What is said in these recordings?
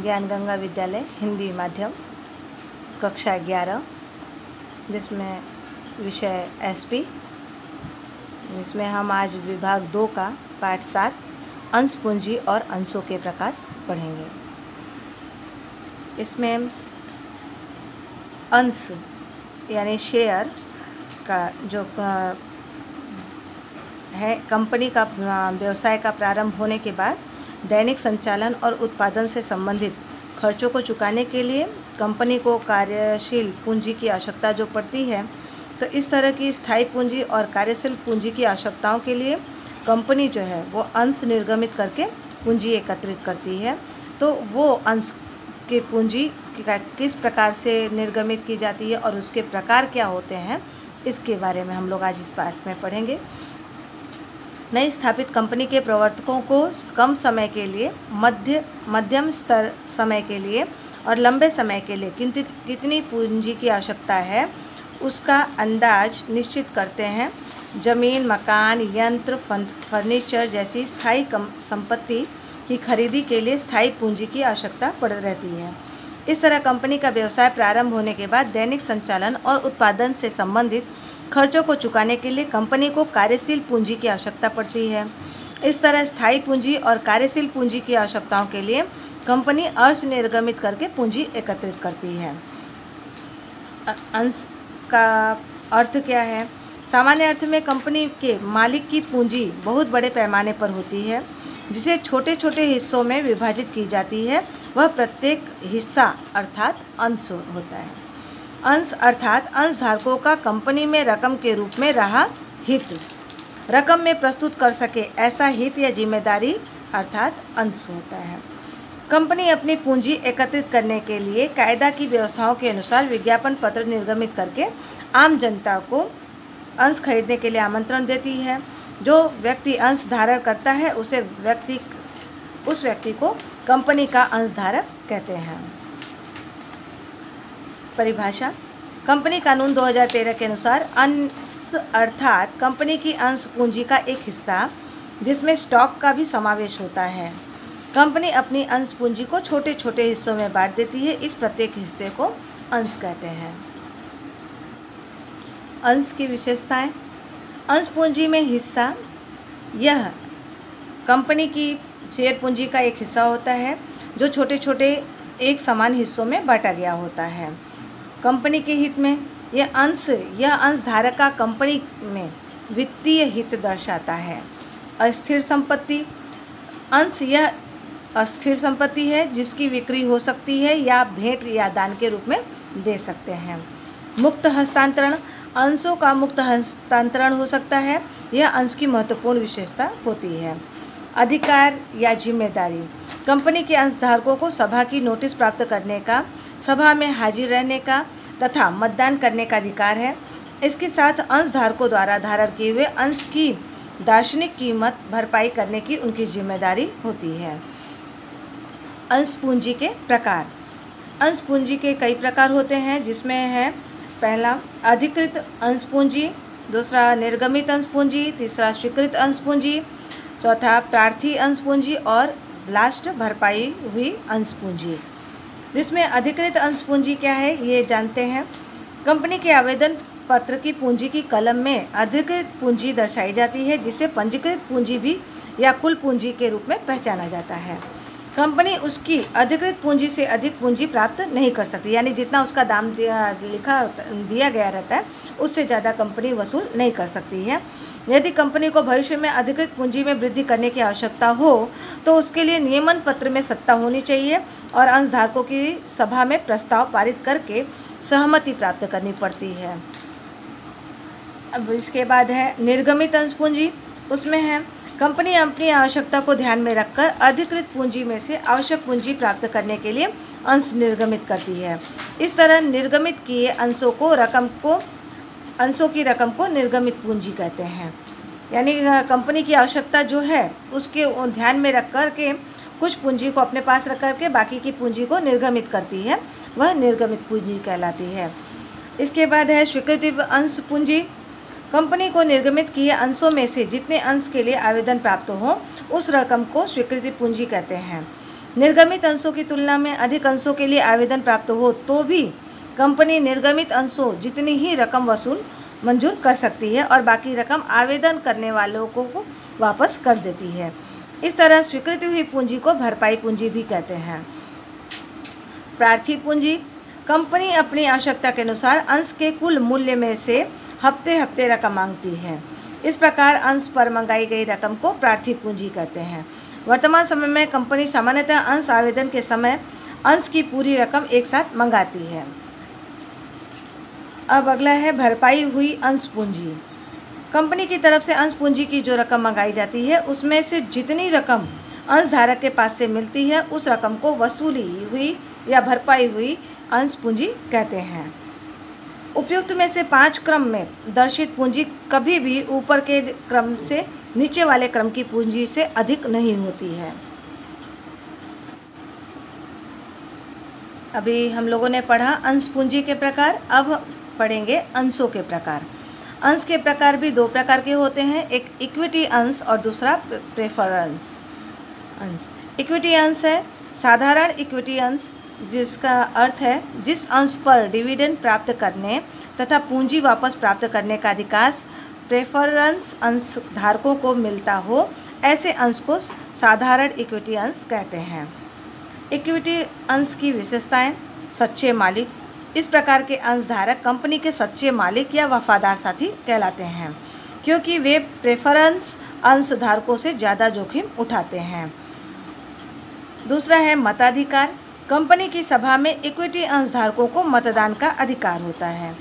ज्ञान गंगा विद्यालय हिंदी माध्यम कक्षा 11, जिसमें विषय एसपी, जिसमें हम आज विभाग 2 का पाठ 7 अंश पूंजी और अंशों के प्रकार पढ़ेंगे। इसमें अंश यानी शेयर का जो है कंपनी का व्यवसाय का प्रारंभ होने के बाद दैनिक संचालन और उत्पादन से संबंधित खर्चों को चुकाने के लिए कंपनी को कार्यशील पूंजी की आवश्यकता जो पड़ती है, तो इस तरह की स्थायी पूंजी और कार्यशील पूंजी की आवश्यकताओं के लिए कंपनी जो है वो अंश निर्गमित करके पूंजी एकत्रित करती है। तो वो अंश की पूंजी किस प्रकार से निर्गमित की जाती है और उसके प्रकार क्या होते हैं, इसके बारे में हम लोग आज इस पाठ में पढ़ेंगे। नई स्थापित कंपनी के प्रवर्तकों को कम समय के लिए, मध्यम स्तर समय के लिए और लंबे समय के लिए कितनी पूंजी की आवश्यकता है उसका अंदाज निश्चित करते हैं। जमीन, मकान, यंत्र, फर्नीचर जैसी स्थायी संपत्ति की खरीदी के लिए स्थायी पूंजी की आवश्यकता पड़ रहती है। इस तरह कंपनी का व्यवसाय प्रारंभ होने के बाद दैनिक संचालन और उत्पादन से संबंधित खर्चों को चुकाने के लिए कंपनी को कार्यशील पूंजी की आवश्यकता पड़ती है। इस तरह स्थायी पूंजी और कार्यशील पूंजी की आवश्यकताओं के लिए कंपनी अंश निर्गमित करके पूंजी एकत्रित करती है। अंश का अर्थ क्या है? सामान्य अर्थ में कंपनी के मालिक की पूंजी बहुत बड़े पैमाने पर होती है, जिसे छोटे छोटे हिस्सों में विभाजित की जाती है। वह प्रत्येक हिस्सा अर्थात अंश होता है। अंश अर्थात अंशधारकों का कंपनी में रकम के रूप में रहा हित, रकम में प्रस्तुत कर सके ऐसा हित या जिम्मेदारी अर्थात अंश होता है। कंपनी अपनी पूंजी एकत्रित करने के लिए कायदा की व्यवस्थाओं के अनुसार विज्ञापन पत्र निर्गमित करके आम जनता को अंश खरीदने के लिए आमंत्रण देती है। जो व्यक्ति अंश धारण करता है उस व्यक्ति को कंपनी का अंशधारक कहते हैं। परिभाषा: कंपनी कानून 2013 के अनुसार अंश अर्थात कंपनी की अंश पूंजी का एक हिस्सा जिसमें स्टॉक का भी समावेश होता है। कंपनी अपनी अंश पूंजी को छोटे छोटे हिस्सों में बांट देती है। इस प्रत्येक हिस्से को अंश कहते हैं। अंश की विशेषताएं: अंश पूंजी में हिस्सा, यह कंपनी की शेयर पूंजी का एक हिस्सा होता है जो छोटे छोटे एक समान हिस्सों में बांटा गया होता है। कंपनी के हित में यह अंशधारक का कंपनी में वित्तीय हित दर्शाता है। अस्थिर संपत्ति: अंश यह अस्थिर संपत्ति है जिसकी बिक्री हो सकती है या भेंट या दान के रूप में दे सकते हैं। मुक्त हस्तांतरण: अंशों का मुक्त हस्तांतरण हो सकता है। यह अंश की महत्वपूर्ण विशेषता होती है। अधिकार या जिम्मेदारी: कंपनी के अंशधारकों को सभा की नोटिस प्राप्त करने का, सभा में हाजिर रहने का तथा मतदान करने का अधिकार है। इसके साथ अंशधारकों द्वारा धारण किए हुए अंश की दार्शनिक कीमत भरपाई करने की उनकी जिम्मेदारी होती है। अंश पूंजी के प्रकार: अंश पूंजी के कई प्रकार होते हैं, जिसमें है पहला अधिकृत अंश पूंजी, दूसरा निर्गमित अंश पूंजी, तीसरा स्वीकृत अंश पूंजी, चौथा प्रार्थी अंश पूंजी और लास्ट भरपाई हुई अंश पूंजी। जिसमें अधिकृत अंश पूंजी क्या है ये जानते हैं। कंपनी के आवेदन पत्र की पूंजी की कलम में अधिकृत पूंजी दर्शाई जाती है, जिसे पंजीकृत पूंजी भी या कुल पूंजी के रूप में पहचाना जाता है। कंपनी उसकी अधिकृत पूंजी से अधिक पूंजी प्राप्त नहीं कर सकती, यानी जितना उसका दाम दिया गया रहता है उससे ज़्यादा कंपनी वसूल नहीं कर सकती है। यदि कंपनी को भविष्य में अधिकृत पूंजी में वृद्धि करने की आवश्यकता हो तो उसके लिए नियमन पत्र में सत्ता होनी चाहिए और अंशधारकों की सभा में प्रस्ताव पारित करके सहमति प्राप्त करनी पड़ती है। अब इसके बाद है निर्गमित अंश पूंजी। उसमें है कंपनी अपनी आवश्यकता को ध्यान में रखकर अधिकृत पूंजी में से आवश्यक पूंजी प्राप्त करने के लिए अंश निर्गमित करती है। इस तरह निर्गमित किए अंशों की रकम को निर्गमित पूंजी कहते हैं। यानी कंपनी की आवश्यकता जो है उसके ध्यान में रख कर के कुछ पूंजी को अपने पास रख कर के बाकी की पूंजी को निर्गमित करती है, वह निर्गमित पूंजी कहलाती है। इसके बाद है स्वीकृति अंश पूंजी। कंपनी को निर्गमित किए अंशों में से जितने अंश के लिए आवेदन प्राप्त हो उस रकम को स्वीकृति पूंजी कहते हैं। निर्गमित अंशों की तुलना में अधिक अंशों के लिए आवेदन प्राप्त हो तो भी कंपनी निर्गमित अंशों जितनी ही रकम मंजूर कर सकती है और बाकी रकम आवेदन करने वालों को वापस कर देती है। इस तरह स्वीकृत हुई पूंजी को भरपाई पूंजी भी कहते हैं। प्रार्थी पूंजी, कंपनी अपनी आवश्यकता के अनुसार अंश के कुल मूल्य में से हफ्ते हफ्ते रकम मांगती है। इस प्रकार अंश पर मंगाई गई रकम को प्रार्थी पूंजी कहते हैं। वर्तमान समय में कंपनी सामान्यतः अंश आवेदन के समय अंश की पूरी रकम एक साथ मंगाती है। अब अगला है भरपाई हुई अंश पूंजी। कंपनी की तरफ से अंश पूंजी की जो रकम मंगाई जाती है उसमें से जितनी रकम अंश धारक के पास से मिलती है उस रकम को वसूली हुई या भरपाई हुई अंश पूंजी कहते हैं। उपयुक्त में से 5 क्रम में दर्शित पूंजी कभी भी ऊपर के क्रम से नीचे वाले क्रम की पूंजी से अधिक नहीं होती है। अभी हम लोगों ने पढ़ा अंश पूंजी के प्रकार, अब पढ़ेंगे अंशों के प्रकार। अंश के प्रकार भी 2 प्रकार के होते हैं, एक इक्विटी अंश और दूसरा प्रेफरेंस अंश। इक्विटी अंश है साधारण इक्विटी अंश, जिसका अर्थ है जिस अंश पर डिविडेंड प्राप्त करने तथा पूंजी वापस प्राप्त करने का अधिकार प्रेफरेंस अंश धारकों को मिलता हो, ऐसे अंश को साधारण इक्विटी अंश कहते हैं। इक्विटी अंश की विशेषताएं: सच्चे मालिक, इस प्रकार के अंशधारक कंपनी के सच्चे मालिक या वफादार साथी कहलाते हैं, क्योंकि वे प्रेफरेंस अंशधारकों से ज़्यादा जोखिम उठाते हैं। दूसरा है मताधिकार, कंपनी की सभा में इक्विटी अंशधारकों को मतदान का अधिकार होता है।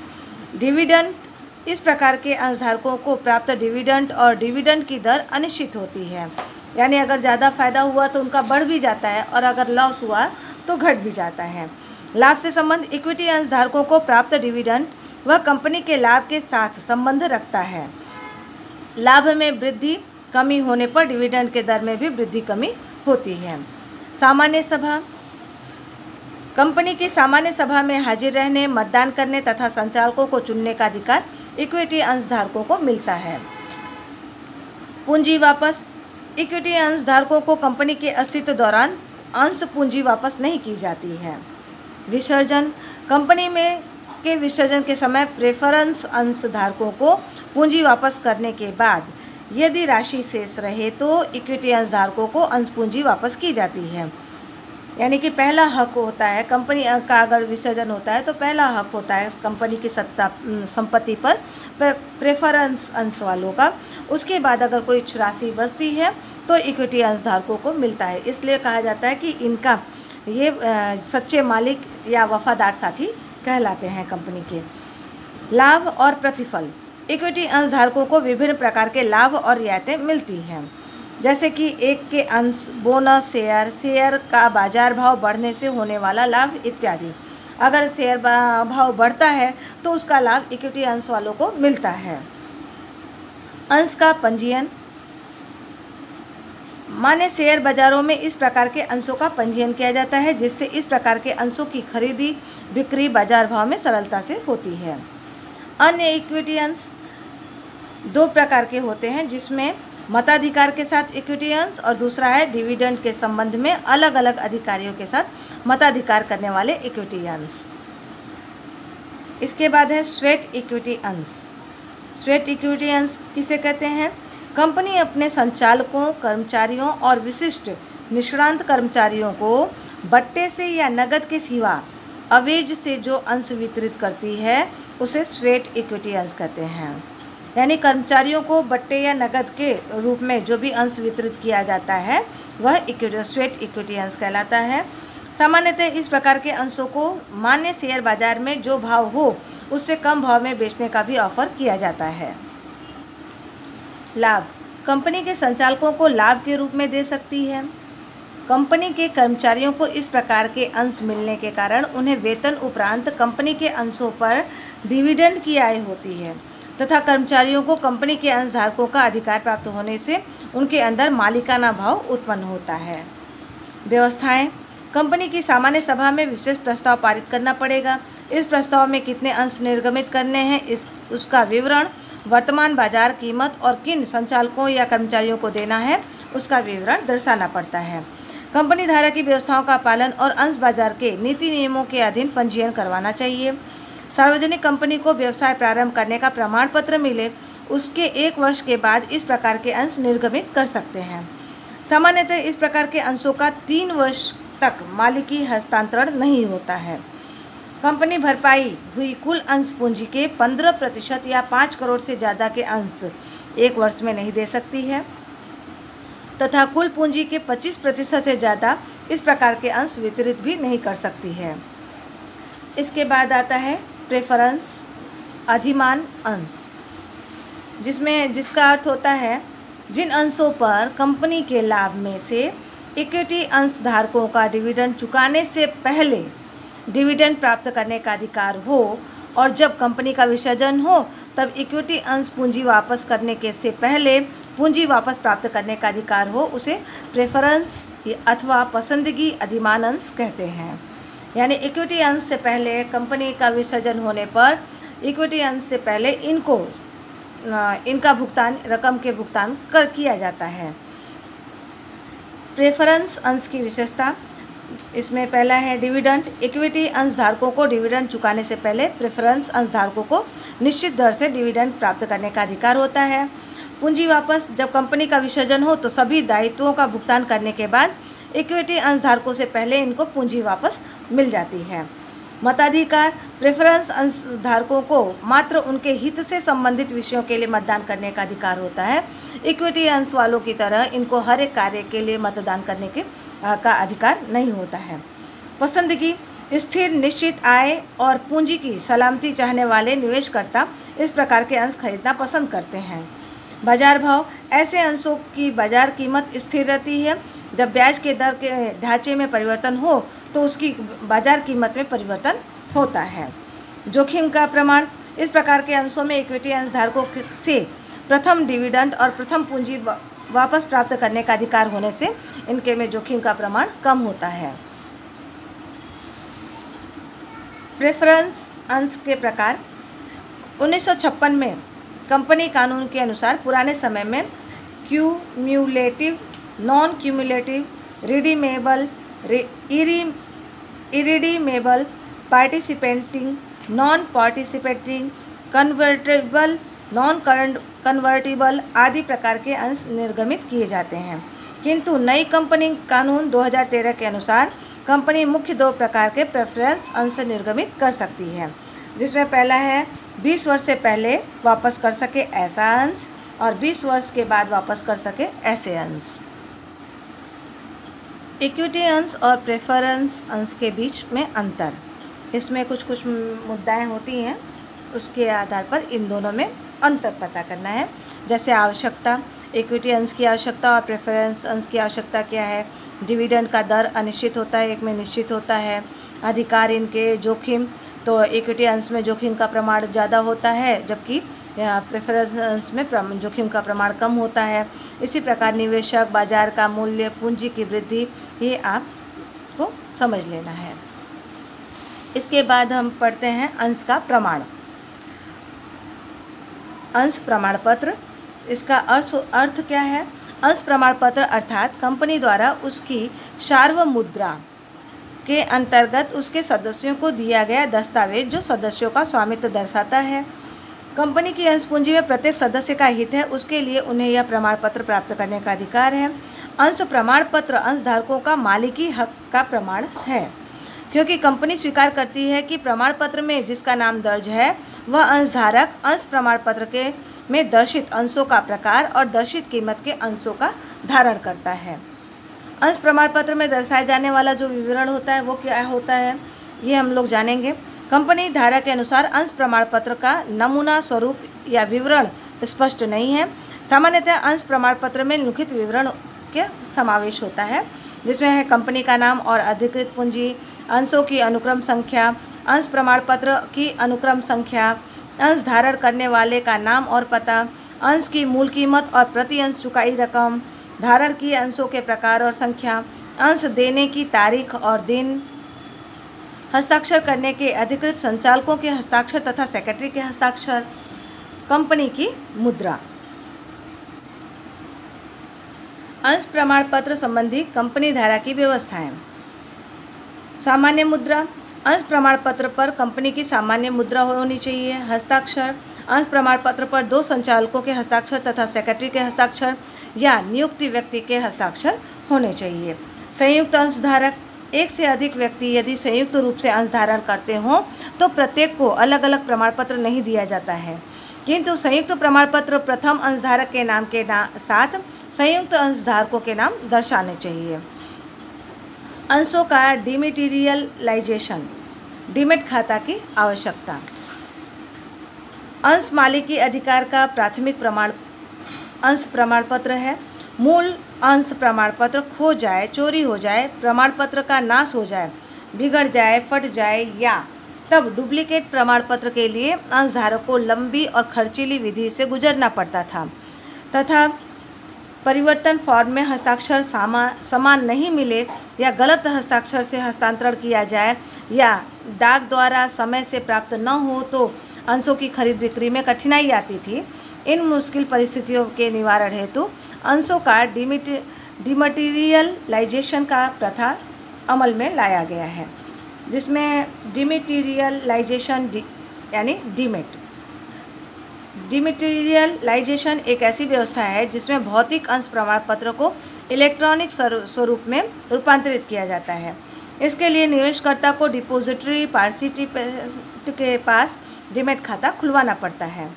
डिविडेंड, इस प्रकार के अंशधारकों को प्राप्त डिविडेंड और डिविडेंड की दर अनिश्चित होती है, यानी अगर ज़्यादा फायदा हुआ तो उनका बढ़ भी जाता है और अगर लॉस हुआ तो घट भी जाता है। लाभ से संबंध, इक्विटी अंशधारकों को प्राप्त डिविडेंड वह कंपनी के लाभ के साथ संबंध रखता है। लाभ में वृद्धि कमी होने पर डिविडेंड के दर में भी वृद्धि कमी होती है। सामान्य सभा, कंपनी की सामान्य सभा में हाजिर रहने, मतदान करने तथा संचालकों को चुनने का अधिकार इक्विटी अंशधारकों को मिलता है। पूंजी वापस, इक्विटी अंशधारकों को कंपनी के अस्तित्व दौरान अंश पूंजी वापस नहीं की जाती है। विसर्जन, कंपनी में के विसर्जन के समय प्रेफरेंस अंशधारकों को पूंजी वापस करने के बाद यदि राशि शेष रहे तो इक्विटी अंशधारकों को अंश पूंजी वापस की जाती है। यानी कि पहला हक होता है कंपनी का, अगर विसर्जन होता है तो पहला हक होता है कंपनी की संपत्ति पर प्रेफरेंस अंश वालों का। उसके बाद अगर कोई राशि बचती है तो इक्विटी अंशधारकों को मिलता है। इसलिए कहा जाता है कि इनका ये सच्चे मालिक या वफादार साथी कहलाते हैं कंपनी के। लाभ और प्रतिफल, इक्विटी अंशधारकों को विभिन्न प्रकार के लाभ और रियायतें मिलती हैं, जैसे कि एक के अंश, बोनस, शेयर का बाजार भाव बढ़ने से होने वाला लाभ इत्यादि। अगर शेयर भाव बढ़ता है तो उसका लाभ इक्विटी अंश वालों को मिलता है। अंश का पंजीयन, माने शेयर बाजारों में इस प्रकार के अंशों का पंजीयन किया जाता है जिससे इस प्रकार के अंशों की खरीदी बिक्री बाजार भाव में सरलता से होती है। अन्य इक्विटी अंश 2 प्रकार के होते हैं, जिसमें मताधिकार के साथ इक्विटी अंश और दूसरा है डिविडेंड के संबंध में अलग अलग अधिकारियों के साथ मताधिकार करने वाले इक्विटी अंश। इसके बाद है स्वेट इक्विटी अंश। स्वेट इक्विटी अंश किसे कहते हैं? कंपनी अपने संचालकों, कर्मचारियों और विशिष्ट निष्णात कर्मचारियों को बट्टे से या नकद के सिवा अवेज से जो अंश वितरित करती है उसे स्वेट इक्विटी अंश कहते हैं। यानी कर्मचारियों को बट्टे या नकद के रूप में जो भी अंश वितरित किया जाता है वह स्वेट इक्विटी अंश कहलाता है। सामान्यतः इस प्रकार के अंशों को मान्य शेयर बाजार में जो भाव हो उससे कम भाव में बेचने का भी ऑफर किया जाता है। लाभ, कंपनी के संचालकों को लाभ के रूप में दे सकती है। कंपनी के कर्मचारियों को इस प्रकार के अंश मिलने के कारण उन्हें वेतन उपरांत कंपनी के अंशों पर डिविडेंड की आय होती है तथा कर्मचारियों को कंपनी के अंशधारकों का अधिकार प्राप्त होने से उनके अंदर मालिकाना भाव उत्पन्न होता है। व्यवस्थाएं, कंपनी की सामान्य सभा में विशेष प्रस्ताव पारित करना पड़ेगा। इस प्रस्ताव में कितने अंश निर्गमित करने हैं उसका विवरण, वर्तमान बाजार कीमत और किन संचालकों या कर्मचारियों को देना है उसका विवरण दर्शाना पड़ता है। कंपनी धारक की व्यवस्थाओं का पालन और अंश बाजार के नीति नियमों के अधीन पंजीयन करवाना चाहिए। सार्वजनिक कंपनी को व्यवसाय प्रारंभ करने का प्रमाण पत्र मिले उसके 1 वर्ष के बाद इस प्रकार के अंश निर्गमित कर सकते हैं। सामान्यतः इस प्रकार के अंशों का 3 वर्ष तक मालिकी हस्तांतरण नहीं होता है। कंपनी भरपाई हुई कुल अंश पूंजी के 15% या 5 करोड़ से ज़्यादा के अंश 1 वर्ष में नहीं दे सकती है तथा कुल पूंजी के 25% से ज़्यादा इस प्रकार के अंश वितरित भी नहीं कर सकती है। इसके बाद आता है प्रेफरेंस अधिमान अंश, जिसका अर्थ होता है जिन अंशों पर कंपनी के लाभ में से इक्विटी अंश धारकों का डिविडेंड चुकाने से पहले डिविडेंड प्राप्त करने का अधिकार हो और जब कंपनी का विसर्जन हो तब इक्विटी अंश पूंजी वापस करने के से पहले पूंजी वापस प्राप्त करने का अधिकार हो, उसे प्रेफरेंस अथवा पसंदगी अधिमान अंश कहते हैं। यानी इक्विटी अंश से पहले कंपनी का विसर्जन होने पर इक्विटी अंश से पहले इनका भुगतान रकम के भुगतान किया जाता है। प्रेफरेंस अंश की विशेषता, इसमें पहला है डिविडेंड। इक्विटी अंश धारकों को डिविडेंड चुकाने से पहले प्रेफरेंस अंश धारकों को निश्चित दर से डिविडेंड प्राप्त करने का अधिकार होता है। पूंजी वापस, जब कंपनी का विसर्जन हो तो सभी दायित्वों का भुगतान करने के बाद इक्विटी अंश धारकों से पहले इनको पूंजी वापस मिल जाती है। मताधिकार, प्रेफरेंस अंश धारकों को मात्र उनके हित से संबंधित विषयों के लिए मतदान करने का अधिकार होता है। इक्विटी अंश वालों की तरह इनको हर एक कार्य के लिए मतदान करने का अधिकार नहीं होता है। पसंदगी, स्थिर निश्चित आय और पूंजी की सलामती चाहने वाले निवेशकर्ता इस प्रकार के अंश खरीदना पसंद करते हैं। बाजार भाव, ऐसे अंशों की बाजार कीमत स्थिर रहती है। जब ब्याज के दर के ढांचे में परिवर्तन हो तो उसकी बाजार कीमत में परिवर्तन होता है। जोखिम का प्रमाण, इस प्रकार के अंशों में इक्विटी अंश धारकों से प्रथम डिविडेंड और प्रथम पूंजी वापस प्राप्त करने का अधिकार होने से इनके में जोखिम का प्रमाण कम होता है। प्रेफरेंस अंश के प्रकार, 1956 में कंपनी कानून के अनुसार पुराने समय में cumulative, non cumulative, irredeemable, participating, non participating, convertible, non convertible आदि प्रकार के अंश निर्गमित किए जाते हैं। किंतु नई कंपनी कानून 2013 के अनुसार कंपनी मुख्य 2 प्रकार के प्रेफरेंस अंश निर्गमित कर सकती है, जिसमें पहला है 20 वर्ष से पहले वापस कर सके ऐसा अंश और 20 वर्ष के बाद वापस कर सके ऐसे अंश। इक्विटी अंश और प्रेफरेंस अंश के बीच में अंतर, इसमें कुछ मुद्दाएं होती हैं, उसके आधार पर इन दोनों में अंतर पता करना है। जैसे आवश्यकता, इक्विटी अंश की आवश्यकता और प्रेफरेंस अंश की आवश्यकता क्या है। डिविडेंड का दर अनिश्चित होता है, एक में निश्चित होता है। अधिकार इनके, जोखिम, तो इक्विटी अंश में जोखिम का प्रमाण ज़्यादा होता है जबकि प्रेफरेंस अंश में जोखिम का प्रमाण कम होता है। इसी प्रकार निवेशक, बाजार का मूल्य, पूंजी की वृद्धि, ये आपको समझ लेना है। इसके बाद हम पढ़ते हैं अंश का प्रमाण। अंश प्रमाण पत्र, इसका अर्थ क्या है। अंश प्रमाण पत्र अर्थात कंपनी द्वारा उसकी सार्वभौम मुद्रा के अंतर्गत उसके सदस्यों को दिया गया दस्तावेज जो सदस्यों का स्वामित्व दर्शाता है। कंपनी की अंश पूंजी में प्रत्येक सदस्य का हित है, उसके लिए उन्हें यह प्रमाण पत्र प्राप्त करने का अधिकार है। अंश प्रमाण पत्र अंशधारकों का मालिकी हक का प्रमाण है, क्योंकि कंपनी स्वीकार करती है कि प्रमाण पत्र में जिसका नाम दर्ज है वह अंशधारक अंश प्रमाण पत्र के में दर्शित अंशों का प्रकार और दर्शित कीमत के अंशों का धारण करता है। अंश प्रमाण पत्र में दर्शाए जाने वाला जो विवरण होता है वो क्या होता है, ये हम लोग जानेंगे। कंपनी धारा के अनुसार अंश प्रमाण पत्र का नमूना स्वरूप या विवरण स्पष्ट नहीं है। सामान्यतः अंश प्रमाण पत्र में लिखित विवरण के समावेश होता है, जिसमें है कंपनी का नाम और अधिकृत पूंजी, अंशों की अनुक्रम संख्या, अंश प्रमाण पत्र की अनुक्रम संख्या, अंश धारण करने वाले का नाम और पता, अंश की मूल कीमत और प्रति अंश चुकाई रकम, धारण किए अंशों के प्रकार और संख्या, अंश देने की तारीख और दिन, हस्ताक्षर करने के अधिकृत संचालकों के हस्ताक्षर तथा सेक्रेटरी के हस्ताक्षर, कंपनी की मुद्रा। अंश प्रमाण पत्र संबंधी कंपनी धारा की व्यवस्थाएं। सामान्य मुद्रा। अंश प्रमाण पत्र पर कंपनी की सामान्य मुद्रा होनी चाहिए। हस्ताक्षर। अंश प्रमाण पत्र पर 2 संचालकों के हस्ताक्षर तथा सेक्रेटरी के हस्ताक्षर या नियुक्त व्यक्ति के हस्ताक्षर होने चाहिए। संयुक्त अंशधारक। एक से अधिक व्यक्ति यदि संयुक्त रूप से अंश धारण करते हों तो प्रत्येक को अलग अलग प्रमाण पत्र नहीं दिया जाता है, किंतु संयुक्त प्रमाण पत्र प्रथम अंशधारक के नाम के साथ संयुक्त अंशधारकों के नाम दर्शाने चाहिए। अंशों का डिमेटीरियलाइजेशन। डीमेट खाता की आवश्यकता। अंश मालिकी अधिकार का प्राथमिक प्रमाण अंश प्रमाण पत्र है। मूल अंश प्रमाण पत्र खो जाए, चोरी हो जाए, प्रमाण पत्र का नाश हो जाए, बिगड़ जाए, फट जाए या तब डुप्लीकेट प्रमाण पत्र के लिए अंशधारक को लंबी और खर्चीली विधि से गुजरना पड़ता था तथा परिवर्तन फॉर्म में हस्ताक्षर समान नहीं मिले या गलत हस्ताक्षर से हस्तांतरण किया जाए या डाक द्वारा समय से प्राप्त न हो तो अंशों की खरीद बिक्री में कठिनाई आती थी। इन मुश्किल परिस्थितियों के निवारण हेतु अंशों का डिमटेरियलाइजेशन का प्रथा अमल में लाया गया है, जिसमें डिमटेरियलाइजेशन यानी डीमेट। डिमटेरियलाइजेशन एक ऐसी व्यवस्था है जिसमें भौतिक अंश प्रमाण पत्र को इलेक्ट्रॉनिक स्वरूप में रूपांतरित किया जाता है। इसके लिए निवेशकर्ता को डिपॉजिटरी पार्टिसिपेंट के पास डीमेट खाता खुलवाना पड़ता है।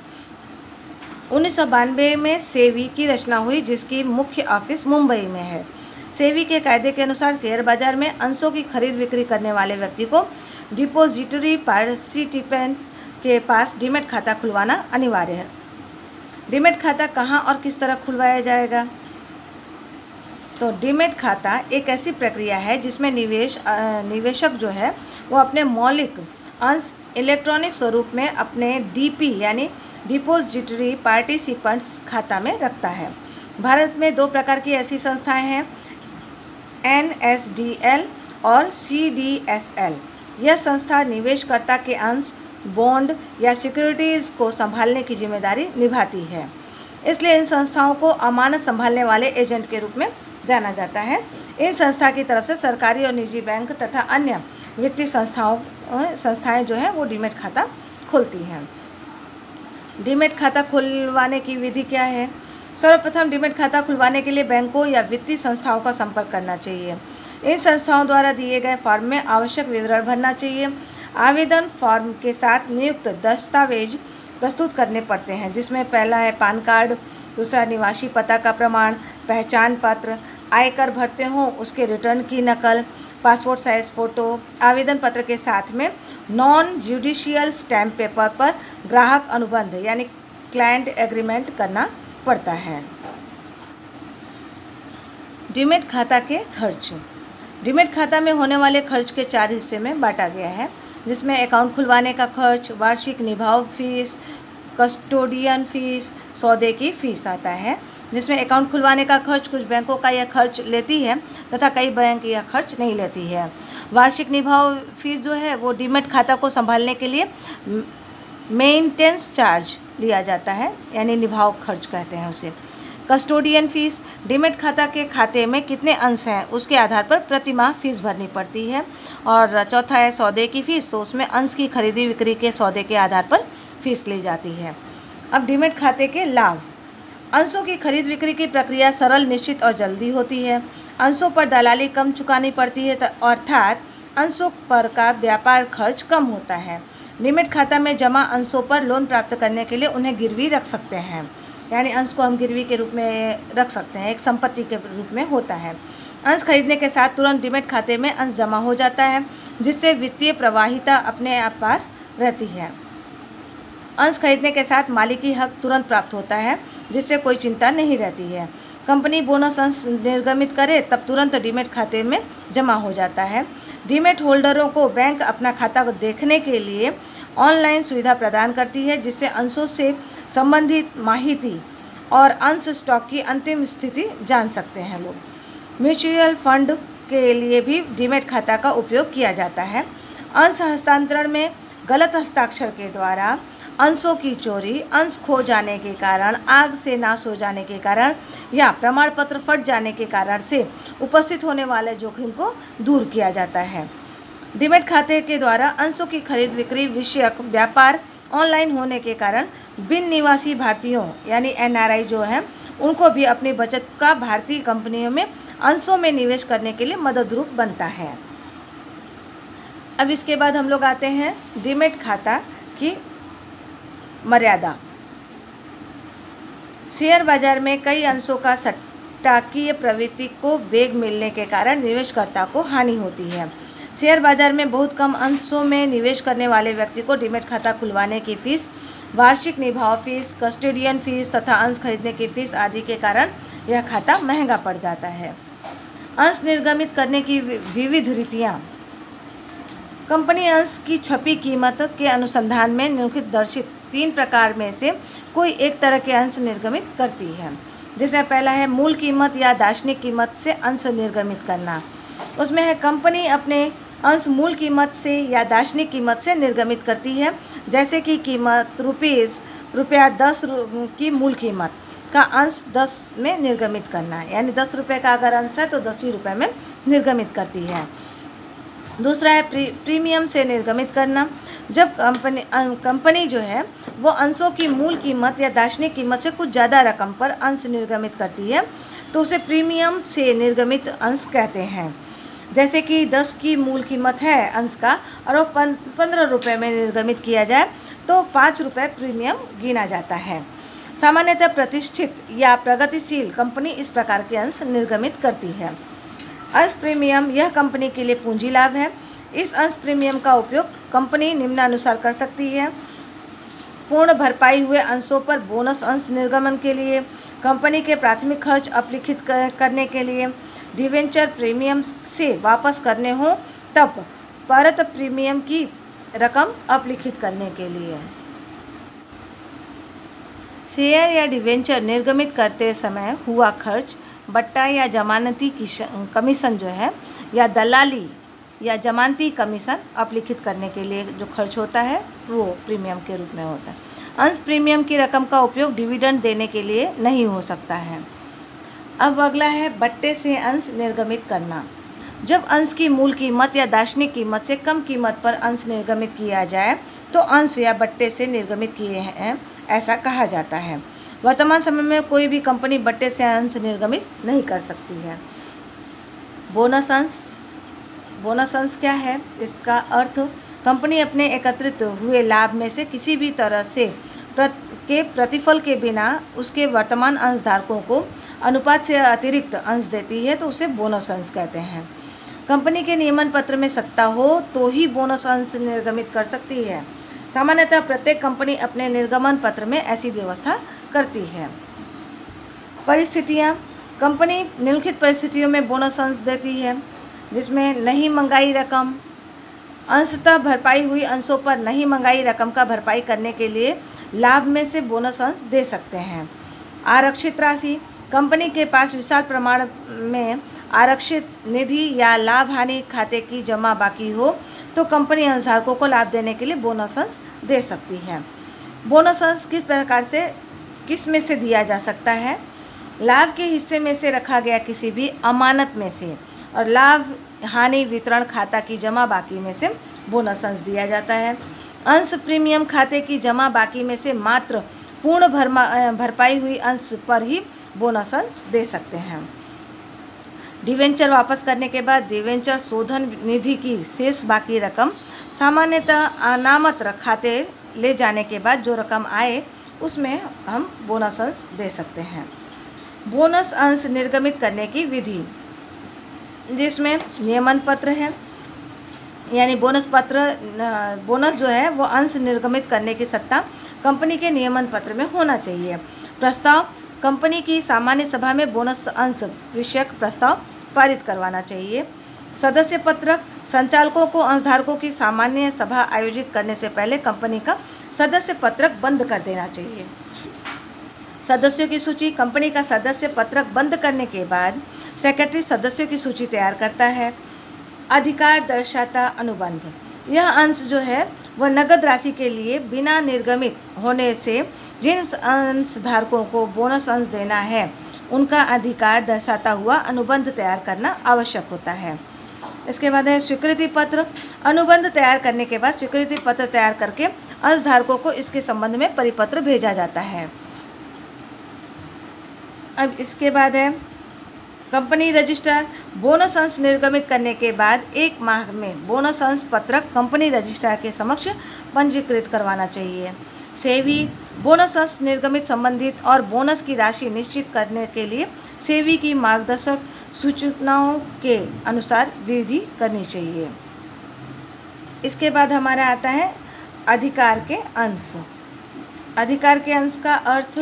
1992 में सेबी की रचना हुई, जिसकी मुख्य ऑफिस मुंबई में है। सेबी के कायदे के अनुसार शेयर बाजार में अंशों की खरीद बिक्री करने वाले व्यक्ति को डिपॉजिटरी पार्टिसिपेंट्स के पास डीमेट खाता खुलवाना अनिवार्य है। डीमेट खाता कहाँ और किस तरह खुलवाया जाएगा? तो डीमेट खाता एक ऐसी प्रक्रिया है जिसमें निवेशक जो है वो अपने मौलिक अंश इलेक्ट्रॉनिक स्वरूप में अपने डीपी यानी डिपॉजिटरी पार्टिसिपेंट्स खाता में रखता है। भारत में 2 प्रकार की ऐसी संस्थाएं हैं, NSDL और CDSL। यह संस्था निवेशकर्ता के अंश, बॉन्ड या सिक्योरिटीज़ को संभालने की जिम्मेदारी निभाती है, इसलिए इन संस्थाओं को अमानत संभालने वाले एजेंट के रूप में जाना जाता है। इन संस्था की तरफ से सरकारी और निजी बैंक तथा अन्य वित्तीय संस्थाएं जो हैं वो डीमेट खाता खोलती हैं। डीमेट खाता खुलवाने की विधि क्या है? सर्वप्रथम डीमेट खाता खुलवाने के लिए बैंकों या वित्तीय संस्थाओं का संपर्क करना चाहिए। इन संस्थाओं द्वारा दिए गए फॉर्म में आवश्यक विवरण भरना चाहिए। आवेदन फॉर्म के साथ नियुक्त दस्तावेज प्रस्तुत करने पड़ते हैं, जिसमें पहला है पैन कार्ड, दूसरा निवासी पता का प्रमाण, पहचान पत्र, आयकर भरते हों उसके रिटर्न की नकल, पासपोर्ट साइज फ़ोटो। आवेदन पत्र के साथ में नॉन जुडिशियल स्टैम्प पेपर पर ग्राहक अनुबंध यानी क्लाइंट एग्रीमेंट करना पड़ता है। डीमेट खाता के खर्च। डीमेट खाता में होने वाले खर्च के 4 हिस्से में बांटा गया है, जिसमें अकाउंट खुलवाने का खर्च, वार्षिक निभाव फीस, कस्टोडियन फीस, सौदे की फ़ीस आता है। जिसमें अकाउंट खुलवाने का खर्च कुछ बैंकों का यह खर्च लेती है तथा कई बैंक यह खर्च नहीं लेती है। वार्षिक निभाव फीस जो है वो डीमेट खाता को संभालने के लिए मेंटेनेंस चार्ज लिया जाता है, यानी निभाव खर्च कहते हैं उसे। कस्टोडियन फीस, डीमेट खाता के खाते में कितने अंश हैं उसके आधार पर प्रति माह फीस भरनी पड़ती है। और चौथा है सौदे की फ़ीस, तो उसमें अंश की खरीदी बिक्री के सौदे के आधार पर फीस ली जाती है। अब डीमेट खाते के लाभ। अंशों की खरीद बिक्री की प्रक्रिया सरल, निश्चित और जल्दी होती है। अंशों पर दलाली कम चुकानी पड़ती है, अर्थात अंशों पर का व्यापार खर्च कम होता है। डीमेट खाता में जमा अंशों पर लोन प्राप्त करने के लिए उन्हें गिरवी रख सकते हैं, यानी अंश को हम गिरवी के रूप में रख सकते हैं, एक संपत्ति के रूप में होता है। अंश खरीदने के साथ तुरंत डीमेट खाते में अंश जमा हो जाता है, जिससे वित्तीय प्रवाहिता अपने आप पास रहती है। अंश खरीदने के साथ मालिकी हक तुरंत प्राप्त होता है, जिससे कोई चिंता नहीं रहती है। कंपनी बोनस अंश निर्गमित करे तब तुरंत डीमेट खाते में जमा हो जाता है। डीमेट होल्डरों को बैंक अपना खाता देखने के लिए ऑनलाइन सुविधा प्रदान करती है, जिससे अंशों से संबंधित माहिती और अंश स्टॉक की अंतिम स्थिति जान सकते हैं लोग। म्यूचुअल फंड के लिए भी डीमेट खाता का उपयोग किया जाता है। अंश हस्तांतरण में गलत हस्ताक्षर के द्वारा अंशों की चोरी, अंश खो जाने के कारण, आग से नाश हो जाने के कारण या प्रमाण पत्र फट जाने के कारण से उपस्थित होने वाले जोखिम को दूर किया जाता है। डीमैट खाते के द्वारा अंशों की खरीद बिक्री विषयक व्यापार ऑनलाइन होने के कारण बिन निवासी भारतीयों यानी NRI जो है उनको भी अपनी बचत का भारतीय कंपनियों में अंशों में निवेश करने के लिए मददरूप बनता है। अब इसके बाद हम लोग आते हैं डीमैट खाता की मर्यादा। शेयर बाजार में कई अंशों का सट्टाकीय प्रवृत्ति को वेग मिलने के कारण निवेशकर्ता को हानि होती है। शेयर बाजार में बहुत कम अंशों में निवेश करने वाले व्यक्ति को डीमैट खाता खुलवाने की फीस, वार्षिक निभाव फीस, कस्टोडियन फीस तथा अंश खरीदने की फीस आदि के कारण यह खाता महंगा पड़ जाता है। अंश निर्गमित करने की विविध रीतियाँ। कंपनी अंश की छपी कीमत के अनुसंधान में निम्नलिखित दर्शित 3 प्रकार में से कोई एक तरह के अंश निर्गमित करती है। जिसमें पहला है मूल कीमत या दार्शनिक कीमत से अंश निर्गमित करना। उसमें है कंपनी अपने अंश मूल कीमत से या दार्शनिक कीमत से निर्गमित करती है। जैसे कि कीमत रुपया 10 की मूल कीमत का अंश 10 में निर्गमित करना है, यानी 10 रुपये का अगर अंश है तो 10 ही रुपये में निर्गमित करती है। दूसरा है प्रीमियम से निर्गमित करना। जब कंपनी जो है वो अंशों की मूल कीमत या दार्शनिक कीमत से कुछ ज़्यादा रकम पर अंश निर्गमित करती है तो उसे प्रीमियम से निर्गमित अंश कहते हैं। जैसे कि 10 की मूल कीमत है अंश का और वो 15 रुपये में निर्गमित किया जाए तो 5 रुपये प्रीमियम गिना जाता है। सामान्यतः प्रतिष्ठित या प्रगतिशील कंपनी इस प्रकार के अंश निर्गमित करती है। अंश प्रीमियम यह कंपनी के लिए पूंजी लाभ है। इस अंश प्रीमियम का उपयोग कंपनी निम्नानुसार कर सकती है: पूर्ण भरपाई हुए अंशों पर बोनस अंश निर्गमन के लिए, कंपनी के प्राथमिक खर्च अपलिखित करने के लिए, डिवेंचर प्रीमियम से वापस करने हो तब परत प्रीमियम की रकम अपलिखित करने के लिए। शेयर या डिवेंचर निर्गमित करते समय हुआ खर्च, बट्टा या जमानती कमीशन जो है या दलाली या जमानती कमीशन अपलिखित करने के लिए जो खर्च होता है वो प्रीमियम के रूप में होता है। अंश प्रीमियम की रकम का उपयोग डिविडेंड देने के लिए नहीं हो सकता है। अब अगला है बट्टे से अंश निर्गमित करना। जब अंश की मूल कीमत या दार्शनिक कीमत से कम कीमत पर अंश निर्गमित किया जाए तो अंश या बट्टे से निर्गमित किए हैं ऐसा कहा जाता है। वर्तमान समय में कोई भी कंपनी बट्टे से अंश निर्गमित नहीं कर सकती है। बोनस अंश। बोनस अंश क्या है? इसका अर्थ कंपनी अपने एकत्रित हुए लाभ में से किसी भी तरह से प्रतिफल के बिना उसके वर्तमान अंशधारकों को अनुपात से अतिरिक्त अंश देती है तो उसे बोनस अंश कहते हैं। कंपनी के नियमन पत्र में सत्ता हो तो ही बोनस अंश निर्गमित कर सकती है। सामान्यतः प्रत्येक कंपनी अपने निर्गमन पत्र में ऐसी व्यवस्था करती है। परिस्थितियाँ। कंपनी निम्नलिखित परिस्थितियों में बोनस अंश देती है, जिसमें नहीं मंगाई रकम, अंशतः भरपाई हुई अंशों पर नहीं मंगाई रकम का भरपाई करने के लिए लाभ में से बोनस अंश दे सकते हैं। आरक्षित राशि। कंपनी के पास विशाल प्रमाण में आरक्षित निधि या लाभ हानि खाते की जमा बाकी हो तो कंपनी अंशधारकों को लाभ देने के लिए बोनस अंश दे सकती है। बोनस अंश किस में से दिया जा सकता है? लाभ के हिस्से में से रखा गया किसी भी अमानत में से और लाभ हानि वितरण खाता की जमा बाकी में से बोनस अंश दिया जाता है। अंश प्रीमियम खाते की जमा बाकी में से मात्र पूर्ण भरपाई हुई अंश पर ही बोनस अंश दे सकते हैं। डिवेंचर वापस करने के बाद डिवेंचर शोधन निधि की शेष बाकी रकम सामान्यतः अनामत खाते ले जाने के बाद जो रकम आए उसमें हम बोनस अंश दे सकते हैं। बोनस अंश निर्गमित करने की विधि, जिसमें नियमन पत्र है, यानी बोनस जो है वो अंश निर्गमित करने की सत्ता कंपनी के नियमन पत्र में होना चाहिए। प्रस्ताव। कंपनी की सामान्य सभा में बोनस अंश विषयक प्रस्ताव पारित करवाना चाहिए। सदस्य पत्रक। संचालकों को अंशधारकों की सामान्य सभा आयोजित करने से पहले कंपनी का सदस्य पत्रक बंद कर देना चाहिए। सदस्यों की सूची। कंपनी का सदस्य पत्रक बंद करने के बाद सेक्रेटरी सदस्यों की सूची तैयार करता है। अधिकार दर्शाता अनुबंध। यह अंश जो है व नकद राशि के लिए बिना निर्गमित होने से जिन अंशधारकों को बोनस अंश देना है उनका अधिकार दर्शाता हुआ अनुबंध तैयार करना आवश्यक होता है। इसके बाद है स्वीकृति पत्र। अनुबंध तैयार करने के बाद स्वीकृति पत्र तैयार करके अंशधारकों को इसके संबंध में परिपत्र भेजा जाता है। अब इसके बाद है कंपनी रजिस्ट्रार। बोनस अंश निर्गमित करने के बाद 1 माह में बोनस अंश पत्रक कंपनी रजिस्ट्रार के समक्ष पंजीकृत करवाना चाहिए। सेवी बोनस अंश निर्गमित संबंधित और बोनस की राशि निश्चित करने के लिए सेवी की मार्गदर्शक सूचनाओं के अनुसार विधि करनी चाहिए। इसके बाद हमारा आता है अधिकार के अंश। अधिकार के अंश का अर्थ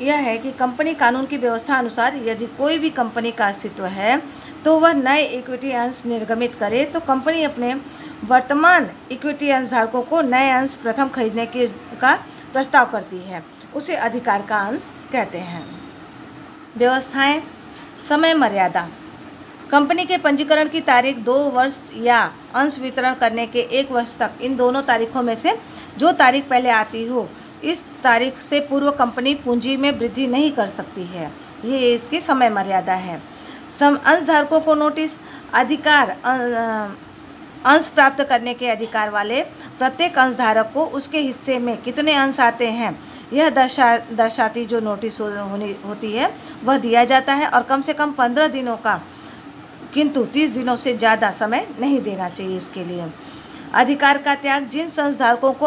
यह है कि कंपनी कानून की व्यवस्था अनुसार यदि कोई भी कंपनी का अस्तित्व है तो वह नए इक्विटी अंश निर्गमित करे तो कंपनी अपने वर्तमान इक्विटी अंशधारकों को नए अंश प्रथम खरीदने का प्रस्ताव करती है, उसे अधिकार का अंश कहते हैं। व्यवस्थाएं। समय मर्यादा। कंपनी के पंजीकरण की तारीख 2 वर्ष या अंश वितरण करने के 1 वर्ष तक इन दोनों तारीखों में से जो तारीख पहले आती हो इस तारीख से पूर्व कंपनी पूंजी में वृद्धि नहीं कर सकती है। ये इसकी समय मर्यादा है। अंशधारकों को नोटिस। अधिकार अंश प्राप्त करने के अधिकार वाले प्रत्येक अंशधारक को उसके हिस्से में कितने अंश आते हैं यह दर्शाती जो नोटिस होती है वह दिया जाता है और कम से कम 15 दिनों का किंतु 30 दिनों से ज़्यादा समय नहीं देना चाहिए इसके लिए। अधिकार का त्याग। जिन अंशधारकों को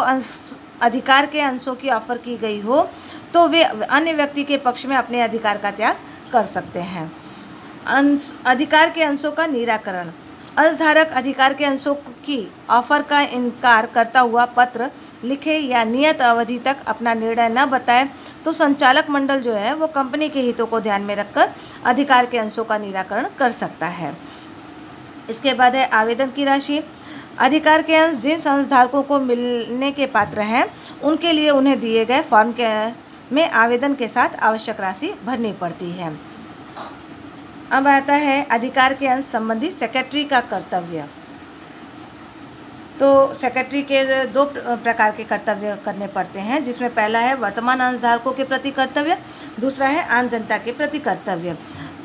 अधिकार के अंशों की ऑफर की गई हो तो वे अन्य व्यक्ति के पक्ष में अपने अधिकार का त्याग कर सकते हैं। अधिकार के अंशों का निराकरण। अंशधारक अधिकार के अंशों की ऑफर का इनकार करता हुआ पत्र लिखे या नियत अवधि तक अपना निर्णय न बताए तो संचालक मंडल जो है वो कंपनी के हितों को ध्यान में रखकर अधिकार के अंशों का निराकरण कर सकता है। इसके बाद है आवेदन की राशि। अधिकार के अंश जिन अंशधारकों को मिलने के पात्र हैं उनके लिए उन्हें दिए गए फॉर्म में आवेदन के साथ आवश्यक राशि भरनी पड़ती है। अब आता है अधिकार के अंश संबंधी सेक्रेटरी का कर्तव्य। तो सेक्रेटरी के 2 प्रकार के कर्तव्य करने पड़ते हैं, जिसमें पहला है वर्तमान अंशधारकों के प्रति कर्तव्य, दूसरा है आम जनता के प्रति कर्तव्य।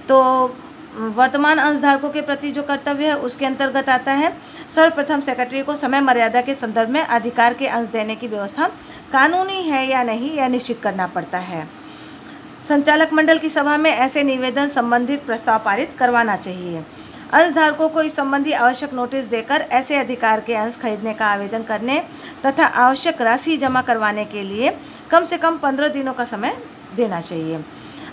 तो वर्तमान अंशधारकों के प्रति जो कर्तव्य है उसके अंतर्गत आता है सर्वप्रथम सेक्रेटरी को समय मर्यादा के संदर्भ में अधिकार के अंश देने की व्यवस्था कानूनी है या नहीं यह निश्चित करना पड़ता है। संचालक मंडल की सभा में ऐसे निवेदन संबंधित प्रस्ताव पारित करवाना चाहिए। अंशधारकों को इस संबंधी आवश्यक नोटिस देकर ऐसे अधिकार के अंश खरीदने का आवेदन करने तथा आवश्यक राशि जमा करवाने के लिए कम से कम 15 दिनों का समय देना चाहिए।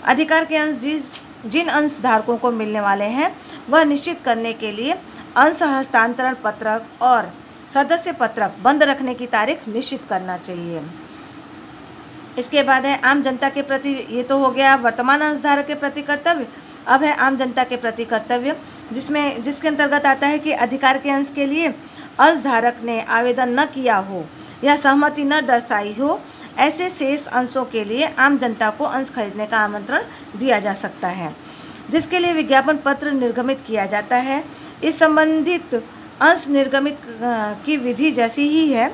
अधिकार के अंश जिन अंशधारकों को मिलने वाले हैं वह निश्चित करने के लिए अंश हस्तांतरण पत्रक और सदस्य पत्रक बंद रखने की तारीख निश्चित करना चाहिए। इसके बाद है आम जनता के प्रति, ये तो हो गया वर्तमान अंशधारक के प्रति कर्तव्य। अब है आम जनता के प्रति कर्तव्य जिसके अंतर्गत आता है कि अधिकार के अंश के लिए अंशधारक ने आवेदन न किया हो या सहमति न दर्शाई हो ऐसे शेष अंशों के लिए आम जनता को अंश खरीदने का आमंत्रण दिया जा सकता है, जिसके लिए विज्ञापन पत्र निर्गमित किया जाता है। इस संबंधित अंश निर्गमित की विधि जैसी ही है,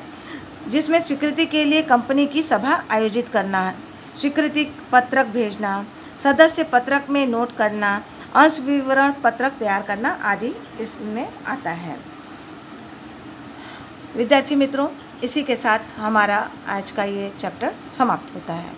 जिसमें स्वीकृति के लिए कंपनी की सभा आयोजित करना, स्वीकृति पत्रक भेजना, सदस्य पत्रक में नोट करना, अंश विवरण पत्रक तैयार करना आदि इसमें आता है। विद्यार्थी मित्रों, इसी के साथ हमारा आज का ये चैप्टर समाप्त होता है।